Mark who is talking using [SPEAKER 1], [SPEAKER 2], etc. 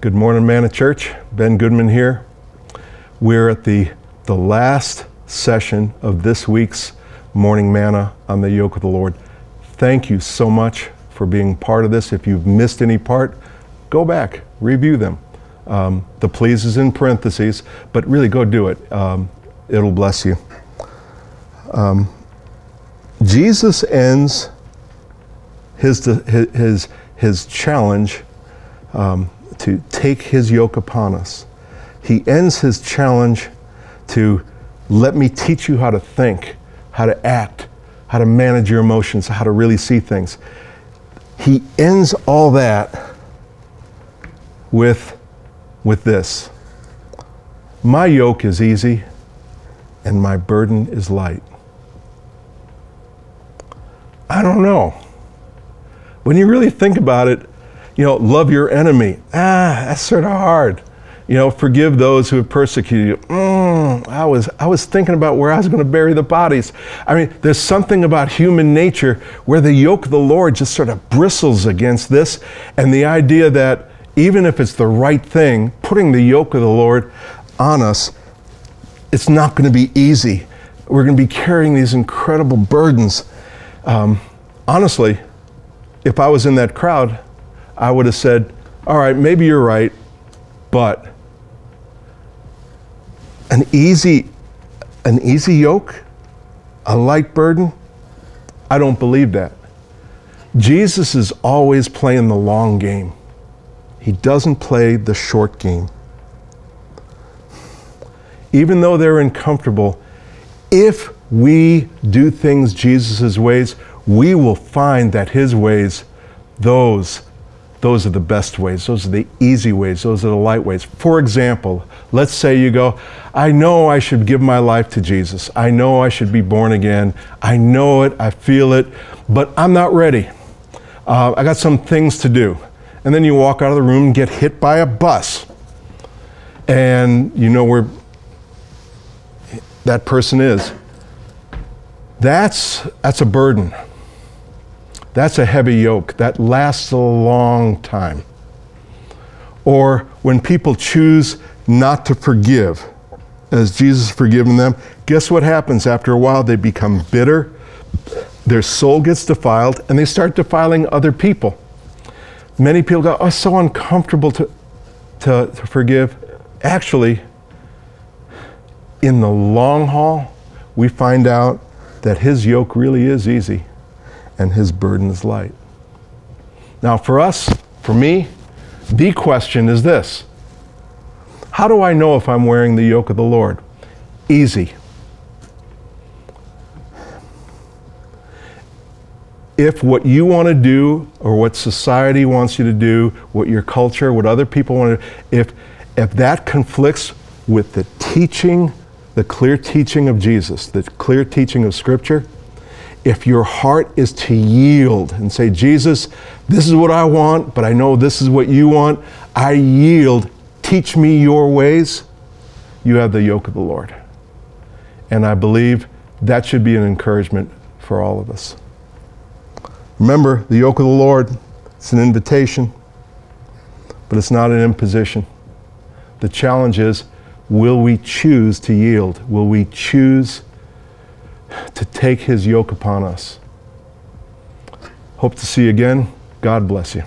[SPEAKER 1] Good morning, Manna Church. Ben Goodman here. We're at the last session of this week's Morning Manna on the Yoke of the Lord. Thank you so much for being part of this. If you've missed any part, go back, review them. The please is in parentheses, but really go do it. It'll bless you. Jesus ends his challenge to take his yoke upon us. He ends his challenge to let me teach you how to think, how to act, how to manage your emotions, how to really see things. He ends all that with this. My yoke is easy and my burden is light. I don't know. When you really think about it, love your enemy. That's sort of hard. Forgive those who have persecuted you. I was thinking about where I was going to bury the bodies. I mean, there's something about human nature where the yoke of the Lord just sort of bristles against this, and the idea that even if it's the right thing, putting the yoke of the Lord on us, it's not going to be easy. We're going to be carrying these incredible burdens. Honestly, if I was in that crowd, I would have said, all right, maybe you're right, but an easy yoke, a light burden, I don't believe that. Jesus is always playing the long game. He doesn't play the short game. Even though they're uncomfortable, if we do things Jesus' ways, we will find that his ways, those are the best ways. Those are the easy ways. Those are the light ways. For example, let's say you go, I know I should give my life to Jesus. I know I should be born again. I know it. I feel it. But I'm not ready. I got some things to do. And then you walk out of the room and get hit by a bus. And you know where that person is. That's a burden. That's a heavy yoke that lasts a long time. Or when people choose not to forgive, as Jesus has forgiven them, guess what happens? After a while, they become bitter, their soul gets defiled, and they start defiling other people. Many people go, oh, it's so uncomfortable to forgive. Actually, in the long haul, we find out that his yoke really is easy and his burden is light. Now for us, for me, the question is this. How do I know if I'm wearing the yoke of the Lord? Easy. If what you want to do or what society wants you to do, what your culture, what other people want to do, if that conflicts with the teaching, the clear teaching of Jesus, the clear teaching of Scripture, if your heart is to yield and say, Jesus, this is what I want, but I know this is what you want. I yield. Teach me your ways. You have the yoke of the Lord. And I believe that should be an encouragement for all of us. Remember, the yoke of the Lord, it's an invitation, but it's not an imposition. The challenge is, will we choose to yield? Will we choose to take his yoke upon us? Hope to see you again. God bless you.